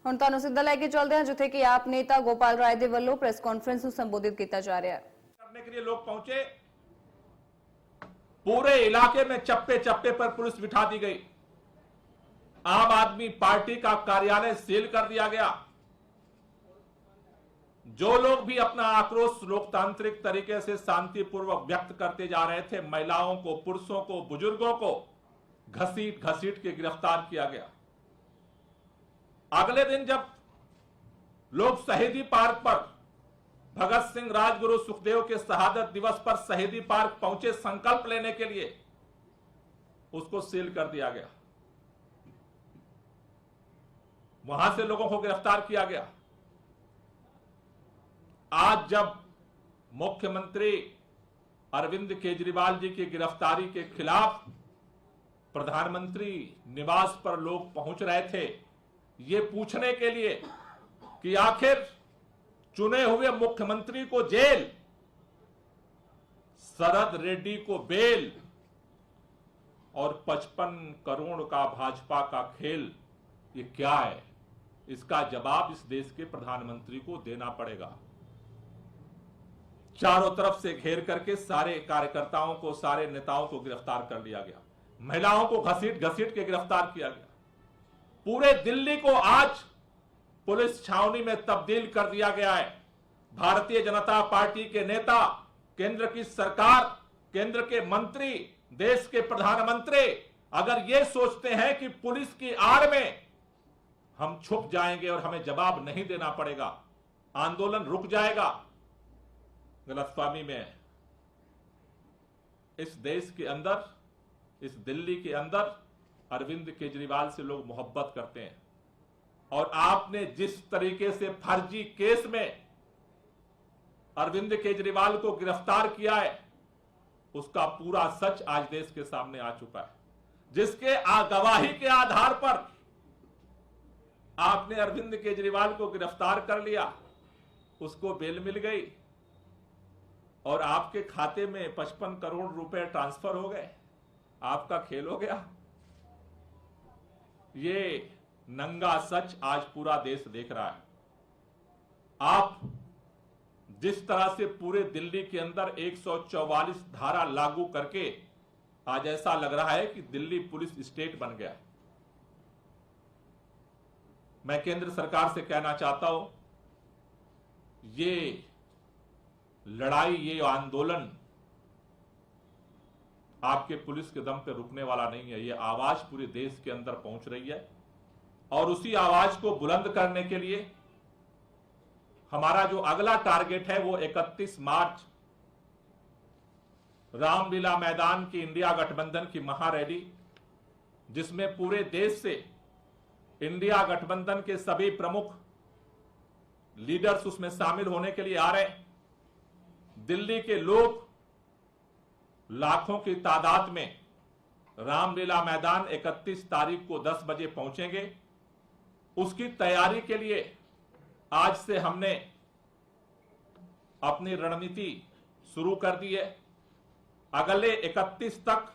ਹੁਣ ਤੁਹਾਨੂੰ ਸਿੱਧਾ ਲੈ ਕੇ ਚੱਲਦੇ ਹਾਂ ਜਿੱਥੇ ਕਿ ਆਪ नेता गोपाल राय ਦੇ ਵੱਲੋਂ ਪ੍ਰੈਸ ਕਾਨਫਰੰਸ ਨੂੰ ਸੰਬੋਧਿਤ ਕੀਤਾ ਜਾ ਰਿਹਾ ਹੈ। करने के लिए लोग पहुंचे, पूरे इलाके में चप्पे चप्पे पर पुलिस बिठा दी गई। आम आदमी पार्टी का कार्यालय सील कर दिया गया। जो लोग भी अपना आक्रोश लोकतांत्रिक तरीके से शांतिपूर्वक व्यक्त करते जा रहे थे, महिलाओं को, पुरुषों को, बुजुर्गों को घसीट घसीट के गिरफ्तार किया गया। अगले दिन जब लोग शहीदी पार्क पर भगत सिंह, राजगुरु, सुखदेव के शहादत दिवस पर शहीदी पार्क पहुंचे संकल्प लेने के लिए, उसको सील कर दिया गया। वहां से लोगों को गिरफ्तार किया गया। आज जब मुख्यमंत्री अरविंद केजरीवाल जी की गिरफ्तारी के खिलाफ प्रधानमंत्री निवास पर लोग पहुंच रहे थे, ये पूछने के लिए कि आखिर चुने हुए मुख्यमंत्री को जेल, शरद रेड्डी को बेल और 55 करोड़ का भाजपा का खेल, ये क्या है? इसका जवाब इस देश के प्रधानमंत्री को देना पड़ेगा। चारों तरफ से घेर करके सारे कार्यकर्ताओं को, सारे नेताओं को गिरफ्तार कर लिया गया। महिलाओं को घसीट घसीट के गिरफ्तार किया गया। पूरे दिल्ली को आज पुलिस छावनी में तब्दील कर दिया गया है। भारतीय जनता पार्टी के नेता, केंद्र की सरकार, केंद्र के मंत्री, देश के प्रधानमंत्री अगर ये सोचते हैं कि पुलिस की आड़ में हम छुप जाएंगे और हमें जवाब नहीं देना पड़ेगा, आंदोलन रुक जाएगा, गलतफहमी में है। इस देश के अंदर, इस दिल्ली के अंदर अरविंद केजरीवाल से लोग मोहब्बत करते हैं। और आपने जिस तरीके से फर्जी केस में अरविंद केजरीवाल को गिरफ्तार किया है, उसका पूरा सच आज देश के सामने आ चुका है। जिसके गवाही के आधार पर आपने अरविंद केजरीवाल को गिरफ्तार कर लिया, उसको बेल मिल गई और आपके खाते में 55 करोड़ रुपए ट्रांसफर हो गए। आपका खेल हो गया। ये नंगा सच आज पूरा देश देख रहा है। आप जिस तरह से पूरे दिल्ली के अंदर 144 धारा लागू करके आज ऐसा लग रहा है कि दिल्ली पुलिस स्टेट बन गया। मैं केंद्र सरकार से कहना चाहता हूं, ये लड़ाई, ये आंदोलन आपके पुलिस के दम पे रुकने वाला नहीं है। ये आवाज पूरे देश के अंदर पहुंच रही है और उसी आवाज को बुलंद करने के लिए हमारा जो अगला टारगेट है वो 31 मार्च रामलीला मैदान की इंडिया गठबंधन की महारैली, जिसमें पूरे देश से इंडिया गठबंधन के सभी प्रमुख लीडर्स उसमें शामिल होने के लिए आ रहे हैं। दिल्ली के लोग लाखों की तादाद में रामलीला मैदान 31 तारीख को 10 बजे पहुंचेंगे। उसकी तैयारी के लिए आज से हमने अपनी रणनीति शुरू कर दी है। अगले 31 तक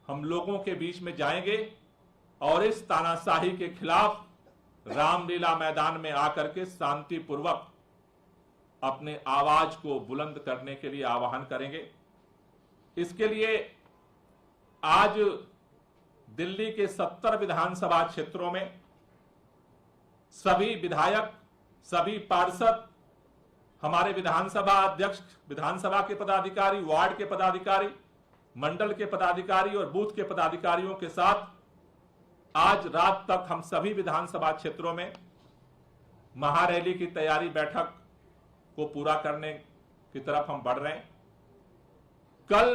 हम लोगों के बीच में जाएंगे और इस तानाशाही के खिलाफ रामलीला मैदान में आकर के शांतिपूर्वक अपने आवाज को बुलंद करने के लिए आह्वान करेंगे। इसके लिए आज दिल्ली के 70 विधानसभा क्षेत्रों में सभी विधायक, सभी पार्षद, हमारे विधानसभा अध्यक्ष, विधानसभा के पदाधिकारी, वार्ड के पदाधिकारी, मंडल के पदाधिकारी और बूथ के पदाधिकारियों के साथ आज रात तक हम सभी विधानसभा क्षेत्रों में महारैली की तैयारी बैठक को पूरा करने की तरफ हम बढ़ रहे हैं। कल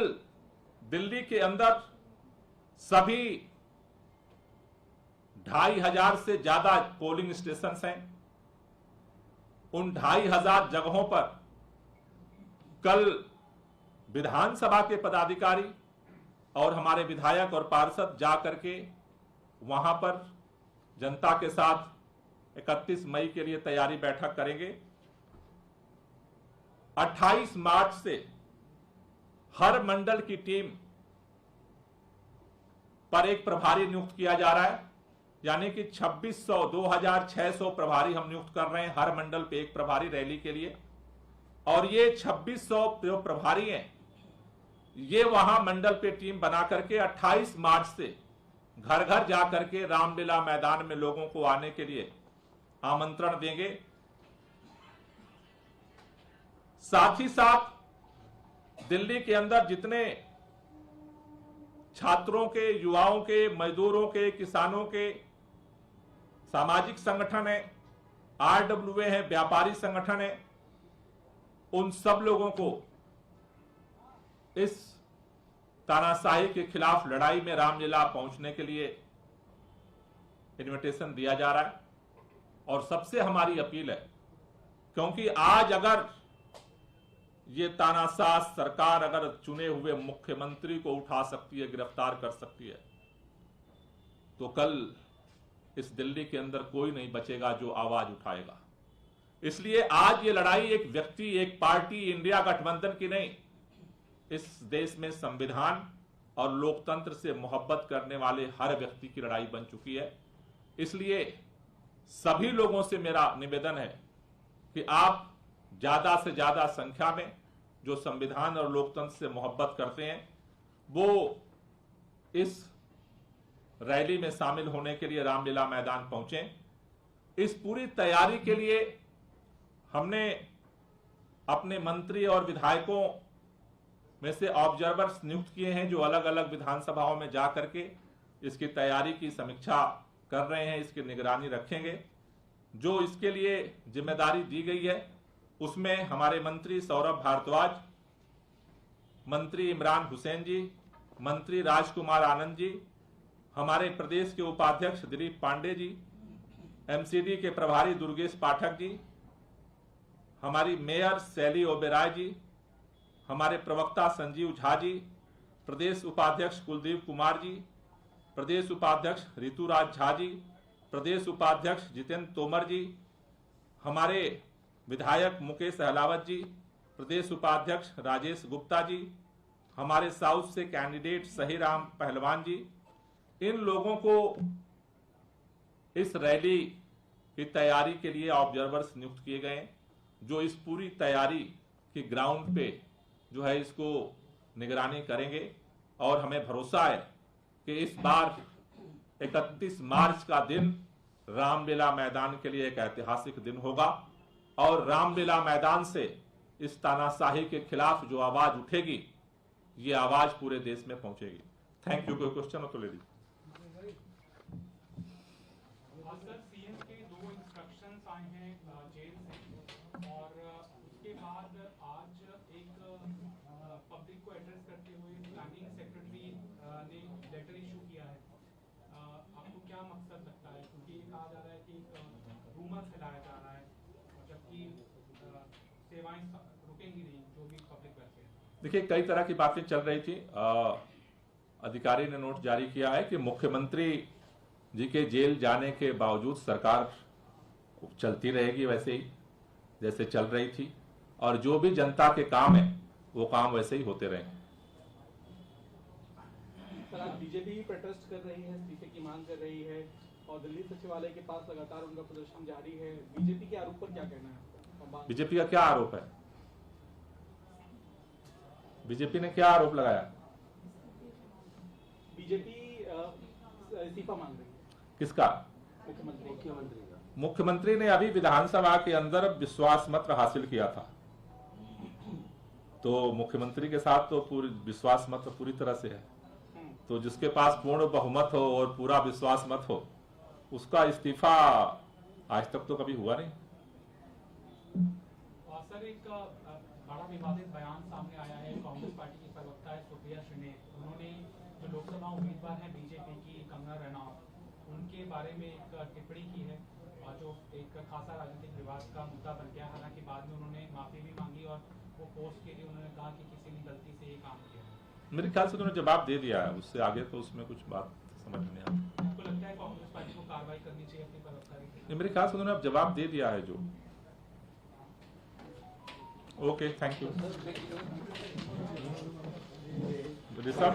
दिल्ली के अंदर सभी 2500 से ज्यादा पोलिंग स्टेशन हैं। उन 2500 जगहों पर कल विधानसभा के पदाधिकारी और हमारे विधायक और पार्षद जाकर के वहां पर जनता के साथ 31 मई के लिए तैयारी बैठक करेंगे। 28 मार्च से हर मंडल की टीम पर एक प्रभारी नियुक्त किया जा रहा है यानी कि 2600 2600 प्रभारी हम नियुक्त कर रहे हैं, हर मंडल पे एक प्रभारी रैली के लिए। और ये 2600 जो प्रभारी हैं, ये वहां मंडल पे टीम बना करके 28 मार्च से घर घर जाकर के रामलीला मैदान में लोगों को आने के लिए आमंत्रण देंगे। साथ ही साथ दिल्ली के अंदर जितने छात्रों के, युवाओं के, मजदूरों के, किसानों के सामाजिक संगठन है, आरडब्ल्यूए है, व्यापारी संगठन है, उन सब लोगों को इस तानाशाही के खिलाफ लड़ाई में रामलीला पहुंचने के लिए इनविटेशन दिया जा रहा है। और सबसे हमारी अपील है, क्योंकि आज अगर ये तानाशाह सरकार अगर चुने हुए मुख्यमंत्री को उठा सकती है, गिरफ्तार कर सकती है, तो कल इस दिल्ली के अंदर कोई नहीं बचेगा जो आवाज उठाएगा। इसलिए आज ये लड़ाई एक व्यक्ति, एक पार्टी, इंडिया गठबंधन की नहीं, इस देश में संविधान और लोकतंत्र से मोहब्बत करने वाले हर व्यक्ति की लड़ाई बन चुकी है। इसलिए सभी लोगों से मेरा निवेदन है कि आप ज्यादा से ज्यादा संख्या में जो संविधान और लोकतंत्र से मोहब्बत करते हैं, वो इस रैली में शामिल होने के लिए रामलीला मैदान पहुंचे। इस पूरी तैयारी के लिए हमने अपने मंत्री और विधायकों में से ऑब्जर्वर्स नियुक्त किए हैं, जो अलग अलग विधानसभाओं में जाकर के इसकी तैयारी की समीक्षा कर रहे हैं, इसकी निगरानी रखेंगे। जो इसके लिए जिम्मेदारी दी गई है उसमें हमारे मंत्री सौरभ भारद्वाज, मंत्री इमरान हुसैन जी, मंत्री राजकुमार आनंद जी, हमारे प्रदेश के उपाध्यक्ष दिलीप पांडे जी, एमसीडी के प्रभारी दुर्गेश पाठक जी, हमारी मेयर शैली ओबेराय जी, हमारे प्रवक्ता संजीव झा जी, प्रदेश उपाध्यक्ष कुलदीप कुमार जी, प्रदेश उपाध्यक्ष ऋतुराज झा जी, प्रदेश उपाध्यक्ष जितेंद्र तोमर जी, हमारे विधायक मुकेश अहलावत जी, प्रदेश उपाध्यक्ष राजेश गुप्ता जी, हमारे साउथ से कैंडिडेट सहीराम पहलवान जी। इन लोगों को इस रैली की तैयारी के लिए ऑब्जर्वर्स नियुक्त किए गए, जो इस पूरी तैयारी की ग्राउंड पे जो है इसको निगरानी करेंगे। और हमें भरोसा है कि इस बार 31 मार्च का दिन रामलीला मैदान के लिए एक ऐतिहासिक दिन होगा और रामलीला मैदान से इस तानाशाही के खिलाफ जो आवाज उठेगी, ये आवाज पूरे देश में पहुंचेगी। Thank you. कोई क्वेश्चन हो तो ले लीजिए। सर, सीएम के 2 इंस्ट्रक्शंस आए हैं जेल से, और उसके बाद आज एक पब्लिक को एड्रेस करते हुए प्लानिंग सेक्रेटरी ने लेटर इशू किया है। आपको क्या मकसद लगता है, क्योंकि ये कहा जा रहा है कि रूमर फैलाया जा रहा है, जबकि सेवाएं रुकेंगी नहीं जो भी पब्लिक वेलफेयर। देखिए, कई तरह की बातें चल रही थी। अधिकारी ने नोट जारी किया है कि मुख्यमंत्री जी के जेल जाने के बावजूद सरकार चलती रहेगी वैसे ही जैसे चल रही थी, और जो भी जनता के काम है वो काम वैसे ही होते रहेंगे। सर, आज बीजेपी भी प्रोटेस्ट कर रही है, इस्तीफे की मांग कर रही है, और दिल्ली सचिवालय के पास लगातार उनका प्रदर्शन जारी है। बीजेपी के आरोप पर क्या कहना है? बीजेपी का क्या आरोप है? बीजेपी ने क्या आरोप लगाया? बीजेपी इस्तीफा मांग रही है। किसका? मुख्यमंत्री ने अभी विधानसभा के अंदर विश्वास मत हासिल किया था, तो मुख्यमंत्री के साथ तो पूरी विश्वास मत पूरी तरह से है। तो जिसके पास पूर्ण बहुमत हो और पूरा विश्वास मत हो, उसका इस्तीफा आज तक तो कभी हुआ नहीं। सर, एक बड़ा विवादित बयान सामने आया है। कांग्रेस पार्टी की प्रवक्ता है सुप्रिया श्रीने, उन्होंने जो लोकसभा उम्मीदवार है बीजेपी की कंगना रनौत, उनके बारे में एक टिप्पणी की है, और जो एक खासा राजनीतिक विवाद का मुद्दा बन गया। हालांकि बाद में उन्होंने माफी भी मांगी और वो पोस्ट के लिए उन्होंने कहा कि किसी ने गलती से ये काम किया। मेरे ख्याल से उन्होंने जवाब दे दिया है, उससे आगे तो उसमें कुछ बात समझ में नहीं आती। आपको लगता है कांग्रेस पार्टी को कार्रवाई करनी चाहिए अपनी प्रवक्ता? मेरे ख्याल से उन्होंने अब जवाब दे दिया है जो। Okay, thank you. ऋषभ